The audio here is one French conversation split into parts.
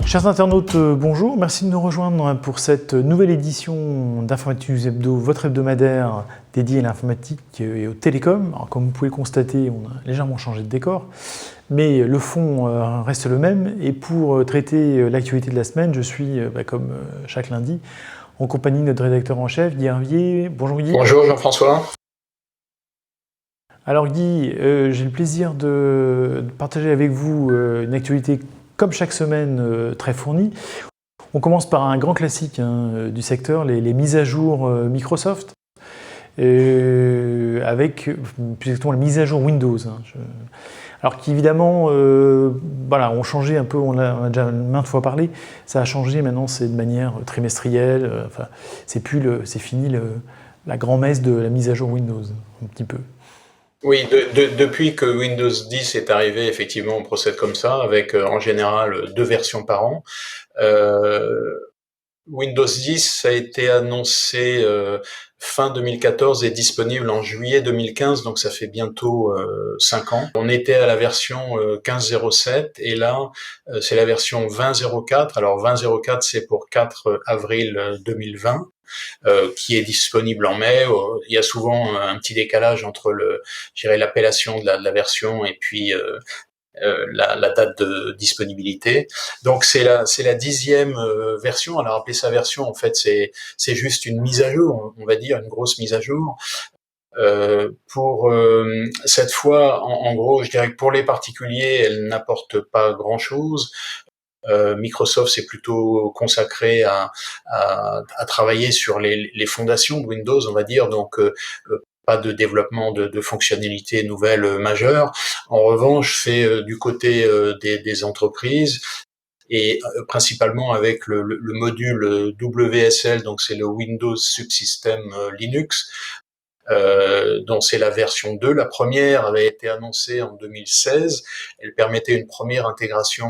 Chers internautes, bonjour, merci de nous rejoindre pour cette nouvelle édition d'Informatique News Hebdo, votre hebdomadaire dédié à l'informatique et aux télécoms. Alors, comme vous pouvez le constater, on a légèrement changé de décor, mais le fond reste le même. Et pour traiter l'actualité de la semaine, je suis, comme chaque lundi, en compagnie de notre rédacteur en chef, Guy Hervier. Bonjour Guy. Bonjour Jean-François. Alors Guy, j'ai le plaisir de partager avec vous une actualité comme chaque semaine très fournie. On commence par un grand classique du secteur, les mises à jour Microsoft, avec plus exactement la mise à jour Windows. Alors qui évidemment ont changé un peu, on a déjà maintes fois parlé, ça a changé maintenant, c'est de manière trimestrielle, c'est fini la grand-messe de la mise à jour Windows, un petit peu. Oui, depuis que Windows 10 est arrivé, effectivement, on procède comme ça, avec en général 2 versions par an. Windows 10 a été annoncé fin 2014 et disponible en juillet 2015, donc ça fait bientôt 5 ans. On était à la version 15.07 et là, c'est la version 20.04. Alors 20.04, c'est pour 4 avril 2020. Qui est disponible en mai. Il y a souvent un petit décalage entre l'appellation de la version et puis la date de disponibilité. Donc c'est la 10e version. Alors appeler ça version, en fait, c'est juste une mise à jour, on va dire, une grosse mise à jour. Pour cette fois, en gros, je dirais que pour les particuliers, elle n'apporte pas grand-chose. Microsoft s'est plutôt consacré à travailler sur les fondations de Windows, on va dire, donc pas de développement de fonctionnalités nouvelles majeures. En revanche, c'est du côté des entreprises, et principalement avec le module WSL, donc c'est le Windows Subsystem Linux, dont c'est la version 2. La première avait été annoncée en 2016. Elle permettait une première intégration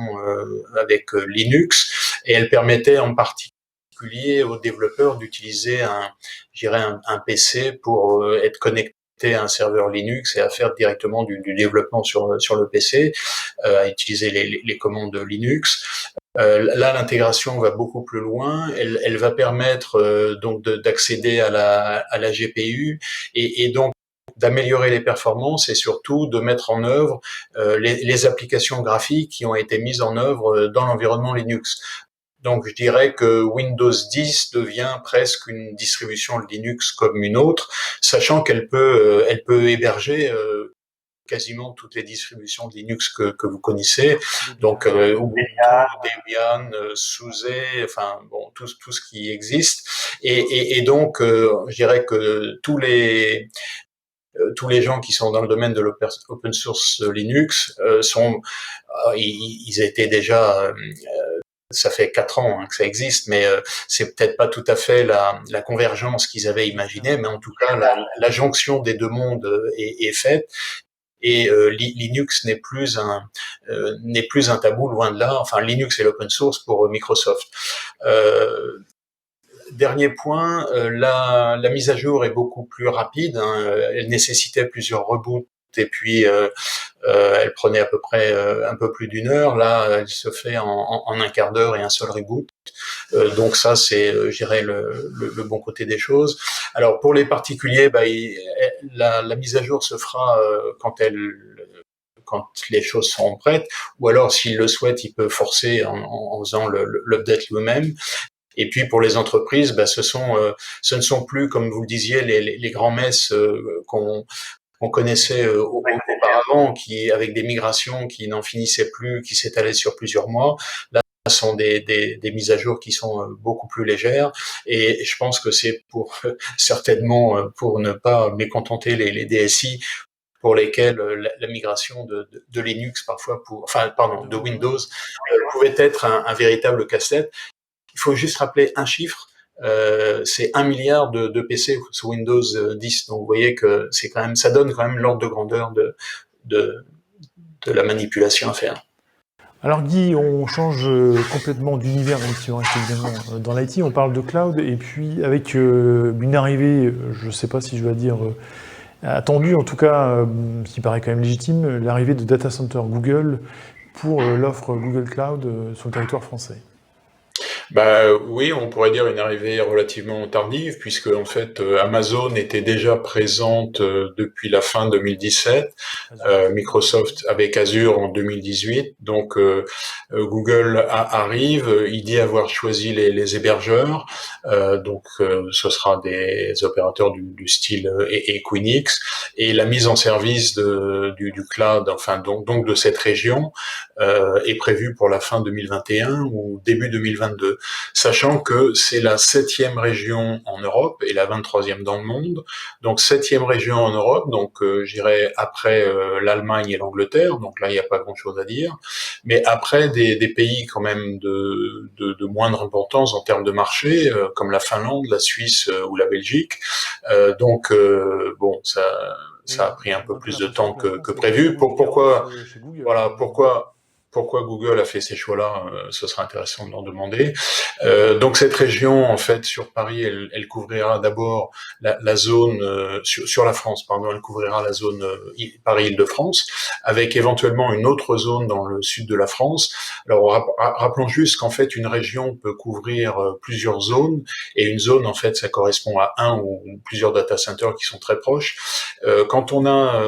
avec Linux, et elle permettait en particulier aux développeurs d'utiliser un PC pour être connecté à un serveur Linux et à faire directement du développement sur le PC, à utiliser les commandes Linux. Là, l'intégration va beaucoup plus loin. Elle va permettre donc d'accéder à la GPU et donc d'améliorer les performances et surtout de mettre en œuvre les applications graphiques qui ont été mises en œuvre dans l'environnement Linux. Donc je dirais que Windows 10 devient presque une distribution Linux comme une autre, sachant qu'elle peut héberger quasiment toutes les distributions de Linux que vous connaissez, donc Ubuntu, Debian, SUSE, enfin bon, tout ce qui existe, et donc je dirais que tous les gens qui sont dans le domaine de l'open source Linux ils étaient déjà ça fait 4 ans que ça existe, mais c'est peut-être pas tout à fait la convergence qu'ils avaient imaginée, mais en tout cas la jonction des deux mondes est faite. Et Linux n'est plus un tabou, loin de là. Enfin, Linux est l'open source pour Microsoft. Dernier point, la mise à jour est beaucoup plus rapide. Elle nécessitait plusieurs reboots et puis elle prenait à peu près un peu plus d'1 heure. Là, elle se fait en un quart d'heure et un seul reboot. Donc ça, c'est, je dirais, le bon côté des choses. Alors pour les particuliers, la mise à jour se fera quand les choses seront prêtes, ou alors s'il le souhaite, il peut forcer en faisant l'update lui-même. Et puis pour les entreprises, ce ne sont plus, comme vous le disiez, les grands-messes qu'on connaissait auparavant, avec des migrations qui n'en finissaient plus, qui s'étalaient sur plusieurs mois. Là, ce sont des mises à jour qui sont beaucoup plus légères, et je pense que c'est certainement pour ne pas mécontenter les DSI, pour lesquels la migration de Linux parfois, de Windows pouvait être un véritable casse-tête. Il faut juste rappeler un chiffre. C'est 1 milliard de PC sous Windows 10. Donc vous voyez que ça donne quand même l'ordre de grandeur de la manipulation à faire. Alors Guy, on change complètement d'univers, même si on reste évidemment dans l'IT, on parle de cloud, et puis avec une arrivée, je ne sais pas si je dois dire attendue, en tout cas, ce qui paraît quand même légitime, l'arrivée de data center Google pour l'offre Google Cloud sur le territoire français? Oui, on pourrait dire une arrivée relativement tardive, puisque en fait Amazon était déjà présente depuis la fin 2017, Microsoft avec Azure en 2018, donc Google arrive, il dit avoir choisi les hébergeurs, donc ce sera des opérateurs du style Equinix, et la mise en service du cloud, enfin donc de cette région est prévue pour la fin 2021 ou début 2022. Sachant que c'est la 7e région en Europe et la 23e dans le monde. Donc 7e région en Europe, donc j'irais après l'Allemagne et l'Angleterre, donc là il n'y a pas grand-chose à dire. Mais après des pays quand même de moindre importance en termes de marché, comme la Finlande, la Suisse ou la Belgique. Bon, ça a pris un peu plus de temps que prévu. Pourquoi, voilà, pourquoi Google a fait ces choix-là, ce sera intéressant de leur demander. Donc cette région, en fait, sur Paris, elle couvrira d'abord la zone sur la France, pardon, elle couvrira la zone Paris-Île-de-France, avec éventuellement une autre zone dans le sud de la France. Alors rappelons juste qu'en fait, une région peut couvrir plusieurs zones, et une zone, en fait, ça correspond à un ou plusieurs data centers qui sont très proches. Quand on a,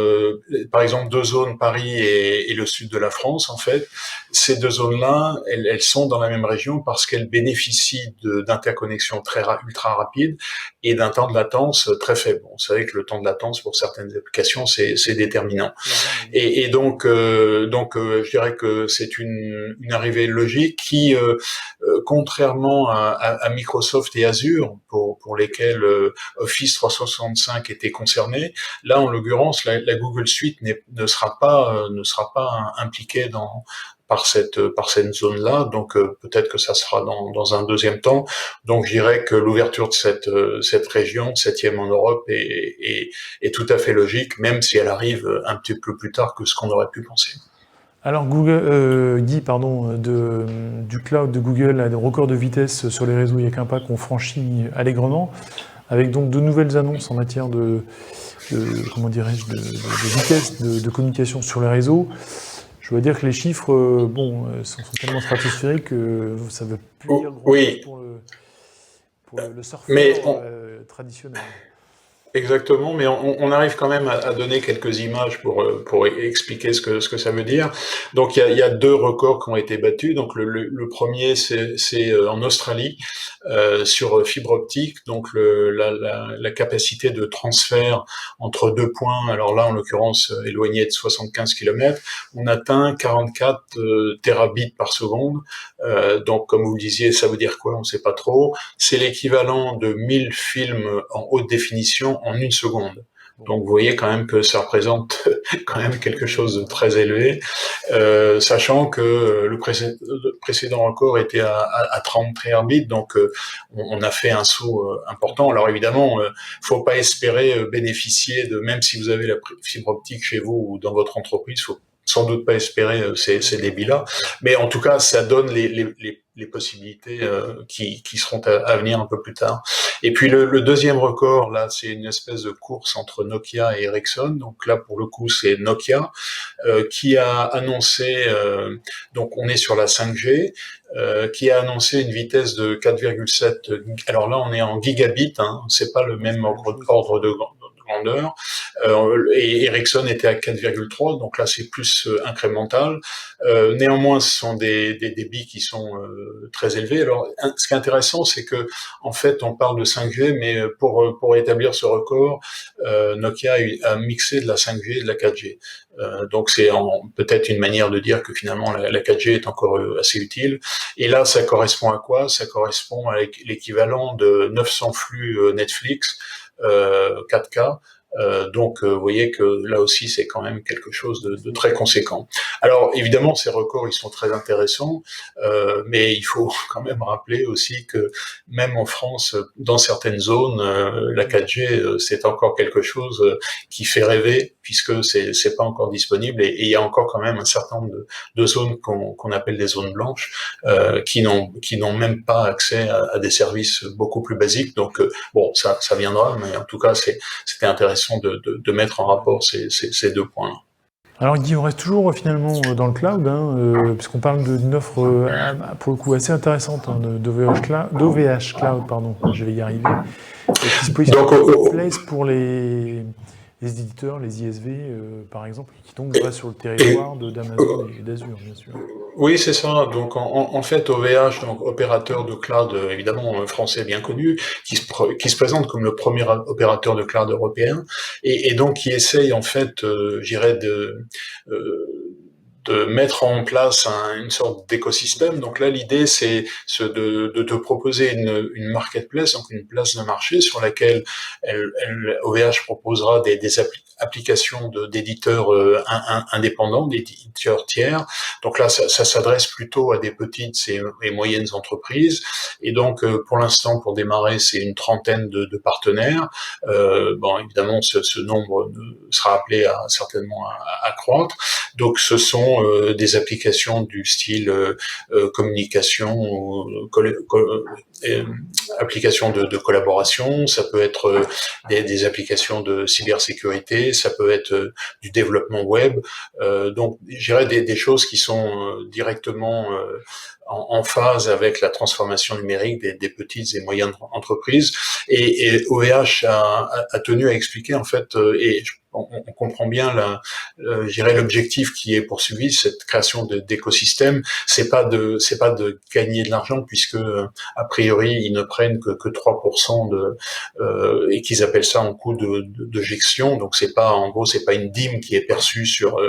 par exemple, deux zones, Paris et le sud de la France, en fait, ces deux zones-là, elles sont dans la même région parce qu'elles bénéficient d'interconnexions ultra rapides et d'un temps de latence très faible. Vous savez que le temps de latence pour certaines applications, c'est déterminant. Et donc, je dirais que c'est une arrivée logique qui, contrairement à Microsoft et Azure, pour lesquels Office 365 était concerné, là, en l'occurrence, la Google Suite ne sera pas impliquée par cette zone-là, donc peut-être que ça sera dans un deuxième temps. Donc je dirais que l'ouverture de cette région, 7e en Europe, est tout à fait logique, même si elle arrive un petit peu plus tard que ce qu'on aurait pu penser. Alors Guy, du cloud de Google a des records de vitesse sur les réseaux Yacimpa qu'on franchit allègrement, avec donc de nouvelles annonces en matière de vitesse de communication sur les réseaux. Je dois dire que les chiffres sont tellement stratosphériques que ça ne veut plus dire grand-chose pour le surfeur traditionnel. Exactement, mais on arrive quand même à donner quelques images pour expliquer ce que ça veut dire. Donc il y a deux records qui ont été battus. Donc le premier c'est en Australie sur fibre optique. Donc la capacité de transfert entre deux points. Alors là en l'occurrence éloigné de 75 km, on atteint 44 terabits par seconde. Donc comme vous le disiez, ça veut dire quoi? On ne sait pas trop. C'est l'équivalent de 1000 films en haute définition en une seconde. Donc vous voyez quand même que ça représente quand même quelque chose de très élevé, sachant que le précédent record était à 33 Mbit, donc on a fait un saut important. Alors évidemment, faut pas espérer bénéficier de, même si vous avez la fibre optique chez vous ou dans votre entreprise, faut sans doute pas espérer ces débits-là, mais en tout cas, ça donne les possibilités qui seront à venir un peu plus tard. Et puis le deuxième record, là, c'est une espèce de course entre Nokia et Ericsson. Donc là, pour le coup, c'est Nokia qui a annoncé, donc on est sur la 5G, qui a annoncé une vitesse de 4,7. Alors là, on est en gigabits, hein, c'est pas le même ordre de grandeur. Et Ericsson était à 4,3, donc là c'est plus incrémental. Néanmoins, ce sont des débits qui sont très élevés. Alors, ce qui est intéressant, c'est que en fait, on parle de 5G, mais pour établir ce record, Nokia a mixé de la 5G et de la 4G. Donc c'est peut-être une manière de dire que finalement la 4G est encore assez utile. Et là, ça correspond à quoi? Ça correspond à l'équivalent de 900 flux Netflix 4K. Donc, vous voyez que là aussi, c'est quand même quelque chose de très conséquent. Alors, évidemment, ces records, ils sont très intéressants, mais il faut quand même rappeler aussi que même en France, dans certaines zones, la 4G, c'est encore quelque chose qui fait rêver, puisque c'est pas encore disponible, et il y a encore quand même un certain nombre de zones qu'on appelle des zones blanches, qui n'ont même pas accès à des services beaucoup plus basiques. Donc, bon, ça viendra, mais en tout cas, c'était intéressant de mettre en rapport ces deux points-là. Alors Guy, on reste toujours finalement dans le cloud, puisqu'on parle d'une offre pour le coup assez intéressante d'OVH Cloud, pardon, je vais y arriver, qui se positionne en marketplace pour les éditeurs, les ISV par exemple, qui donc vont sur le territoire d'Amazon et d'Azure, bien sûr. Oui, c'est ça. Donc en fait, OVH, donc opérateur de cloud évidemment français bien connu, qui se présente comme le premier opérateur de cloud européen, et donc qui essaye en fait, j'irais de mettre en place une sorte d'écosystème. Donc là, l'idée, c'est de te proposer une marketplace, donc une place de marché sur laquelle OVH proposera des applications d'éditeurs indépendants, d'éditeurs tiers. Donc là, ça s'adresse plutôt à des petites et moyennes entreprises. Et donc, pour l'instant, pour démarrer, c'est une trentaine de partenaires. Bon, évidemment, ce nombre sera appelé certainement à croître. Donc, ce sont des applications du style communication ou applications de collaboration, ça peut être des applications de cybersécurité, ça peut être du développement web, donc je dirais des choses qui sont directement en phase avec la transformation numérique des petites et moyennes entreprises. Et OVH a tenu à expliquer en fait, et on comprend bien je dirais l'objectif qui est poursuivi, cette création d'écosystème, c'est pas de gagner de l'argent, puisque a priori ils ne prennent que 3% et qu'ils appellent ça en coût de gestion. Donc c'est pas, en gros, c'est pas une dîme qui est perçue sur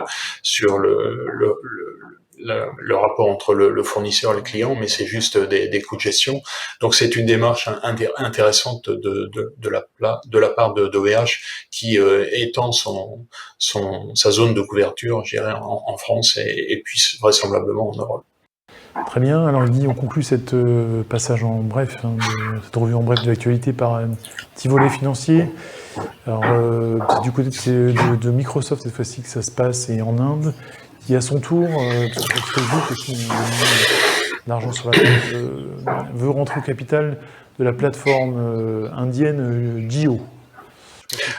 le rapport entre le fournisseur et le client, mais c'est juste des coûts de gestion. Donc c'est une démarche intéressante de la part d'OVH, qui étend sa zone de couverture, je dirais, en France et puis vraisemblablement en Europe. Très bien. Alors Guy, on conclut cette passage en bref, cette revue en bref de l'actualité par un petit volet financier. Alors c'est du côté de Microsoft cette fois-ci que ça se passe, et en Inde, qui à son tour, Facebook aussi, l'argent sur la table, veut rentrer au capital de la plateforme indienne Jio.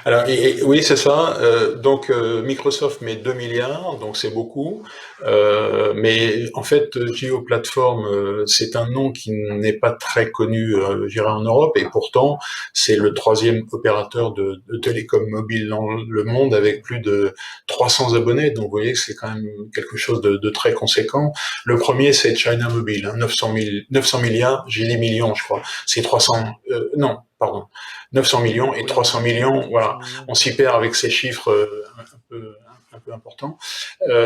Alors oui, c'est ça. Donc Microsoft met 2 milliards, donc c'est beaucoup. Mais en fait, Jio Platform, c'est un nom qui n'est pas très connu, je dirais, en Europe, et pourtant c'est le troisième opérateur de télécom mobile dans le monde, avec plus de 300 abonnés. Donc vous voyez que c'est quand même quelque chose de très conséquent. Le premier, c'est China Mobile, 900 milliards, j'ai dit millions, je crois. C'est 300, non, pardon. 900 millions et 300 millions, voilà, on s'y perd avec ces chiffres un peu importants.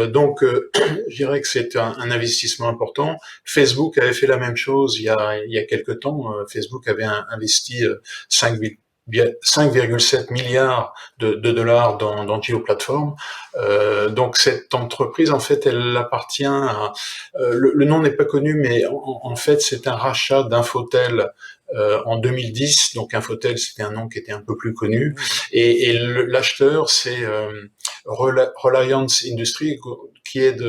Donc, je dirais que c'est un investissement important. Facebook avait fait la même chose il y a quelque temps. Facebook avait investi 5,7 milliards de dollars dans Jio Platform. Donc cette entreprise, en fait, elle appartient à... le nom n'est pas connu, mais en fait, c'est un rachat d'Infotel en 2010. Donc Infotel, c'était un nom qui était un peu plus connu. Et l'acheteur, c'est Reliance Industries, qui est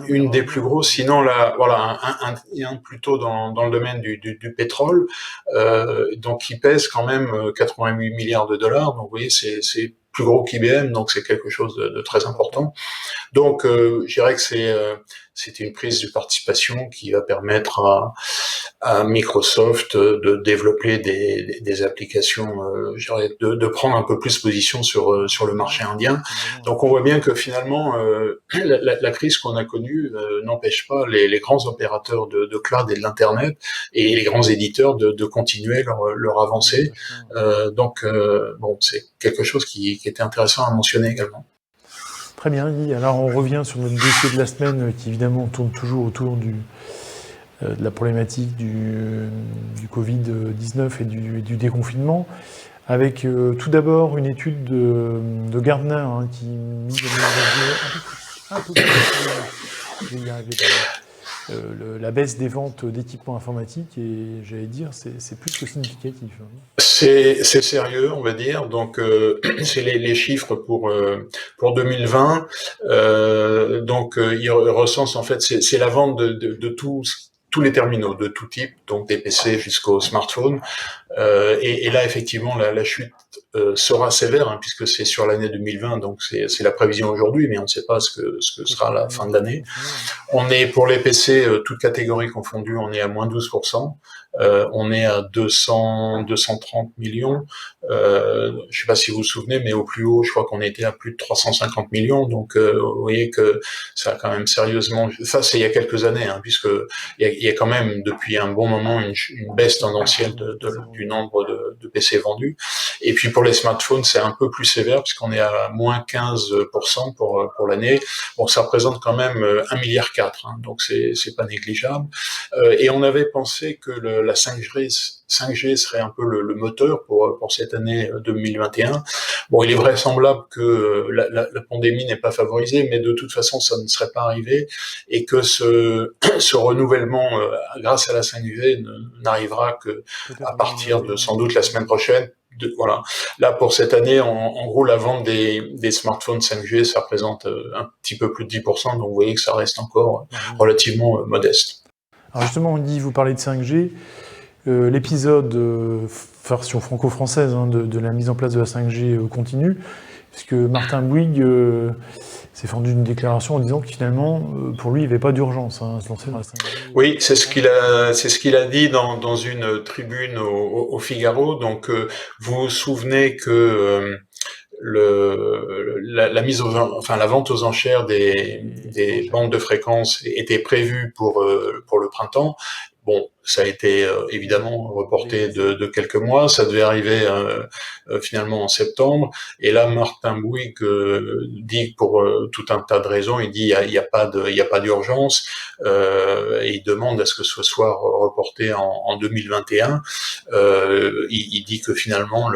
une des plus grosses, sinon un plutôt dans le domaine du pétrole, donc qui pèse quand même 88 milliards de dollars. Donc vous voyez, c'est plus gros qu'IBM, donc c'est quelque chose de très important. Donc je dirais que c'est une prise de participation qui va permettre à Microsoft de développer des applications, je dirais, de prendre un peu plus position sur le marché indien. Donc on voit bien que finalement la crise qu'on a connue n'empêche pas les grands opérateurs de cloud et de l'internet et les grands éditeurs de continuer leur avancée. Donc bon, c'est quelque chose qui était intéressant à mentionner également. Très bien, Guy. Alors on revient sur notre dossier de la semaine, qui évidemment tourne toujours autour de la problématique du Covid-19 et du déconfinement, avec tout d'abord une étude de Gartner qui mise un peu plus je vais y arriver, la baisse des ventes d'équipements informatiques, et j'allais dire c'est plus que significatif. C'est sérieux, on va dire. Donc c'est les chiffres pour 2020. Donc ils recensent, en fait, c'est la vente de tous les terminaux de tout type, donc des PC jusqu'aux smartphones. Et là, effectivement, la chute sera sévère, hein, puisque c'est sur l'année 2020, donc c'est la prévision aujourd'hui, mais on ne sait pas ce que sera la fin de l'année. On est, pour les PC, toutes catégories confondues, on est à moins 12%. On est à 230 millions. Je ne sais pas si vous vous souvenez, mais au plus haut, je crois qu'on était à plus de 350 millions. Donc, vous voyez que ça a quand même sérieusement. Ça, c'est il y a quelques années, hein, puisque il y a quand même depuis un bon moment une baisse tendancielle du nombre de PC vendus. Et puis pour les smartphones, c'est un peu plus sévère puisqu'on est à moins 15% pour l'année. Bon, ça représente quand même 1,4 milliard, hein, donc c'est pas négligeable. Et on avait pensé que la 5G serait un peu le moteur pour cette année 2021. Bon, il est vraisemblable que la pandémie n'est pas favorisée, mais de toute façon, ça ne serait pas arrivé et que ce renouvellement grâce à la 5G n'arrivera que à partir de sans doute la semaine prochaine. Voilà. Là, pour cette année, en gros, la vente des smartphones 5G, ça représente un petit peu plus de 10%, donc vous voyez que ça reste encore relativement modeste. Alors justement, vous parlez de 5G. L'épisode version franco-française de la mise en place de la 5G continue, puisque Martin Bouygues s'est fendu une déclaration en disant que finalement, pour lui, il n'y avait pas d'urgence à se lancer dans la 5G. Oui, c'est ce qu'il a dit dans une tribune au Figaro. Donc, vous vous souvenez que la vente aux enchères des bandes de fréquences était prévue pour le printemps. Bon, ça a été évidemment reporté de quelques mois. Ça devait arriver finalement en septembre. Et là, Martin Bouygues dit pour tout un tas de raisons. Il dit il y a pas d'urgence. Et il demande à ce que ce soit reporté en 2021. Il dit que finalement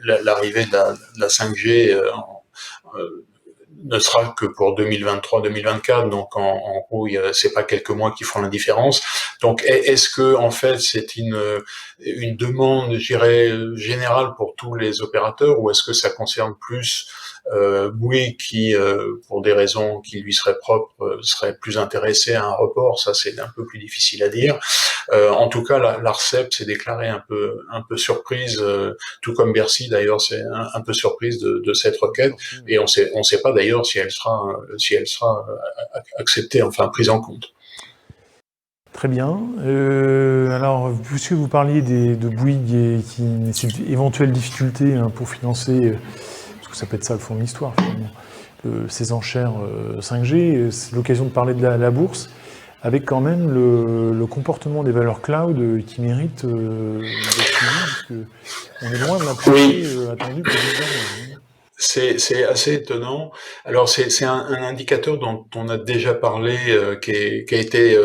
l'arrivée de la 5G ne sera que pour 2023-2024, donc en gros, c'est pas quelques mois qui feront la différence. Donc, est-ce que en fait c'est une demande, je dirais, générale pour tous les opérateurs, ou est-ce que ça concerne plus Bouygues qui, pour des raisons qui lui seraient propres, serait plus intéressé à un report? Ça, c'est un peu plus difficile à dire. En tout cas, l'ARCEP s'est déclarée un peu surprise, tout comme Bercy d'ailleurs, c'est un peu surprise de cette requête, et on sait pas d'ailleurs si elle sera acceptée, enfin prise en compte. Très bien. Alors, puisque vous parliez de Bouygues et ces éventuelles difficultés pour financer, parce que ça peut être ça le fond de l'histoire finalement, ces enchères 5G, c'est l'occasion de parler de la bourse, avec quand même le comportement des valeurs cloud qui mérite d'être suivi, parce qu'on est loin de la poussée attendue pour 10 ans. C'est assez étonnant. Alors c'est un indicateur dont on a déjà parlé, qui a été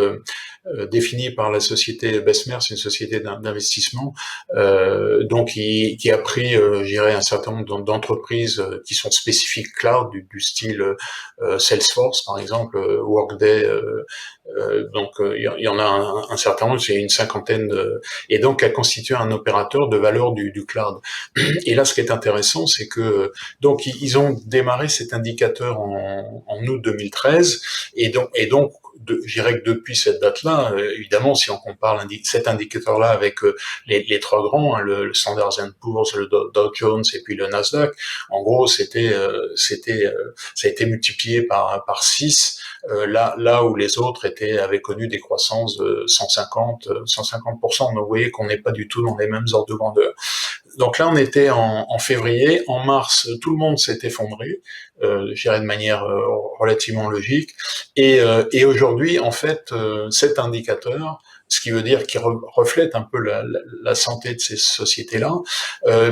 défini par la société Bessemer, c'est une société d'investissement, donc qui a pris, je dirais, un certain nombre d'entreprises qui sont spécifiques cloud, du style Salesforce par exemple, Workday, donc il y en a un certain nombre, c'est une cinquantaine, et donc a constitué un opérateur de valeur du cloud. Et là, ce qui est intéressant, c'est que donc ils ont démarré cet indicateur en août 2013, et donc je dirais que depuis cette date-là, évidemment, si on compare cet indicateur-là avec les trois grands, hein, le Standard & Poor's, le Dow Jones et puis le Nasdaq, en gros, ça a été multiplié par 6, là où les autres avaient connu des croissances de 150%. Donc vous voyez qu'on n'est pas du tout dans les mêmes ordres de grandeur. Donc là, on était en février. En mars, tout le monde s'est effondré, je dirais de manière relativement logique. Et aujourd'hui, en fait, cet indicateur, ce qui veut dire qu'il reflète un peu la santé de ces sociétés-là,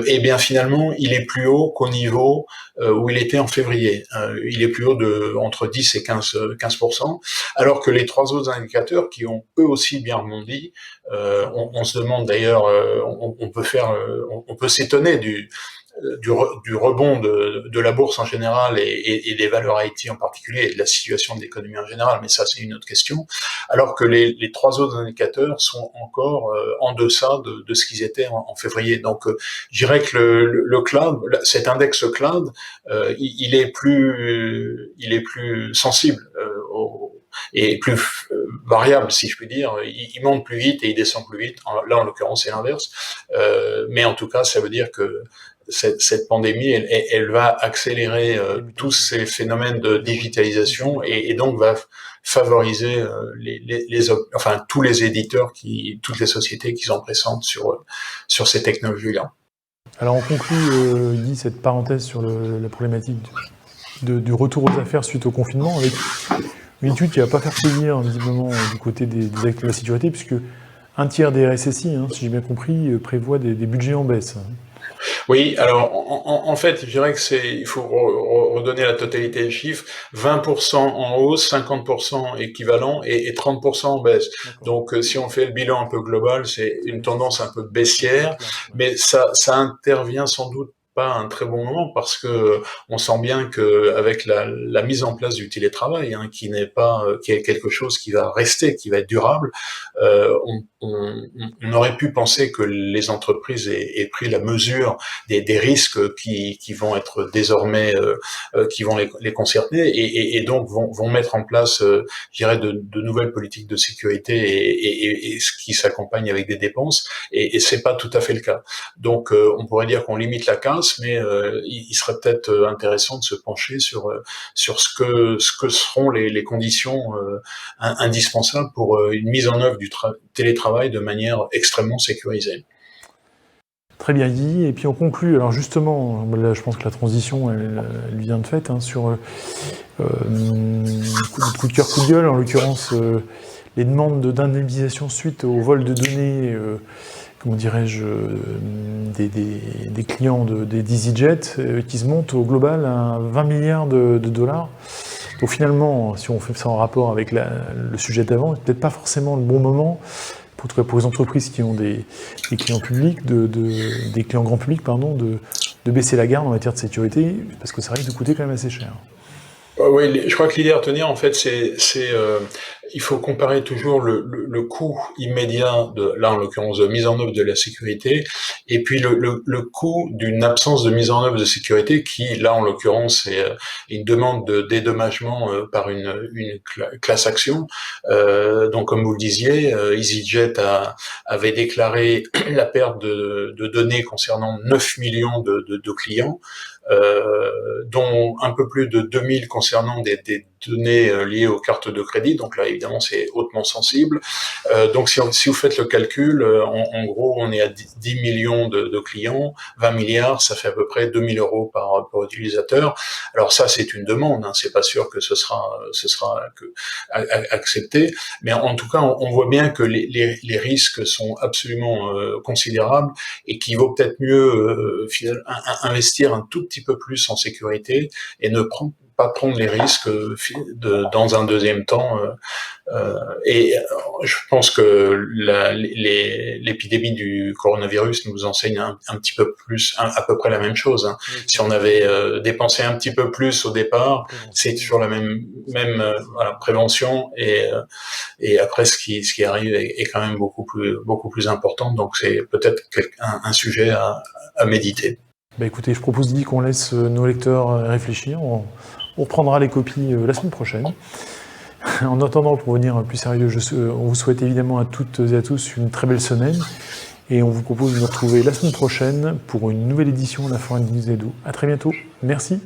et bien finalement, il est plus haut qu'au niveau où il était en février. Il est plus haut entre 10 et 15%, alors que les trois autres indicateurs qui ont eux aussi bien rebondi, on se demande d'ailleurs, on peut s'étonner du rebond de la bourse en général et des valeurs IT en particulier, et de la situation de l'économie en général, mais ça c'est une autre question, alors que les trois autres indicateurs sont encore en deçà de ce qu'ils étaient en février. Donc je dirais que le cloud, cet index cloud, il est plus sensible et plus variable, si je puis dire. Il monte plus vite et il descend plus vite. Là, en l'occurrence, c'est l'inverse. Mais en tout cas, ça veut dire que cette pandémie, elle va accélérer tous ces phénomènes de digitalisation et donc va favoriser tous les éditeurs toutes les sociétés qui sont présentes sur ces technologies-là. Alors on conclut, Guy, cette parenthèse sur la problématique du retour aux affaires suite au confinement avec une étude qui ne va pas faire plaisir visiblement du côté des acteurs de la sécurité, puisque un tiers des RSSI, si j'ai bien compris, prévoit des budgets en baisse. Oui, alors en fait, je dirais que il faut redonner la totalité des chiffres, 20% en hausse, 50% équivalent et 30% en baisse. Donc si on fait le bilan un peu global, c'est une tendance un peu baissière, mais ça intervient sans doute pas à un très bon moment parce que on sent bien que avec la mise en place du télétravail, qui est quelque chose qui va rester, qui va être durable, on aurait pu penser que les entreprises aient pris la mesure des risques qui vont être désormais qui vont les concerner et donc vont mettre en place je dirais de nouvelles politiques de sécurité et ce qui s'accompagne avec des dépenses et c'est pas tout à fait le cas. Donc on pourrait dire qu'on limite la casse, mais il serait peut-être intéressant de se pencher sur ce que seront les conditions indispensables pour une mise en œuvre du télétravail de manière extrêmement sécurisée. Très bien dit, et puis on conclut, alors justement, là je pense que la transition elle vient de fait, sur coup de cœur, coup de gueule, en l'occurrence les demandes d'indemnisation suite au vol de données, comment dirais-je, des clients d'EasyJet qui se montent au global à 20 milliards de dollars. Donc finalement, si on fait ça en rapport avec le sujet d'avant, c'est peut-être pas forcément le bon moment, en tout cas pour les entreprises qui ont des clients publics, des clients grand public, de baisser la garde en matière de sécurité, parce que ça risque de coûter quand même assez cher. Oui, je crois que l'idée à retenir, en fait, il faut comparer toujours le coût immédiat là en l'occurrence de mise en œuvre de la sécurité, et puis le coût d'une absence de mise en œuvre de sécurité qui, là en l'occurrence, est une demande de dédommagement par une class action. Donc, comme vous le disiez, EasyJet avait déclaré la perte de données concernant 9 millions de clients. Dont un peu plus de 2000 concernant des données liées aux cartes de crédit. Donc là, évidemment, c'est hautement sensible. Donc si vous faites le calcul, en gros, on est à 10 millions de clients, 20 milliards, ça fait à peu près 2000 euros par utilisateur. Alors ça, c'est une demande, c'est pas sûr que ce sera accepté, mais en tout cas, on voit bien que les risques sont absolument considérables et qu'il vaut peut-être mieux investir un tout petit peu plus en sécurité et ne pas prendre les risques dans un deuxième temps. Et je pense que l'épidémie du coronavirus nous enseigne un petit peu plus, à peu près la même chose. Si on avait dépensé un petit peu plus au départ, c'est toujours la même prévention et après ce qui arrive est quand même beaucoup plus important. Donc c'est peut-être un sujet à méditer. Écoutez, je propose Guy qu'on laisse nos lecteurs réfléchir. On reprendra les copies la semaine prochaine. En attendant, pour venir plus sérieux, on vous souhaite évidemment à toutes et à tous une très belle semaine. Et on vous propose de nous retrouver la semaine prochaine pour une nouvelle édition de la Forum News Edo. À très bientôt. Merci.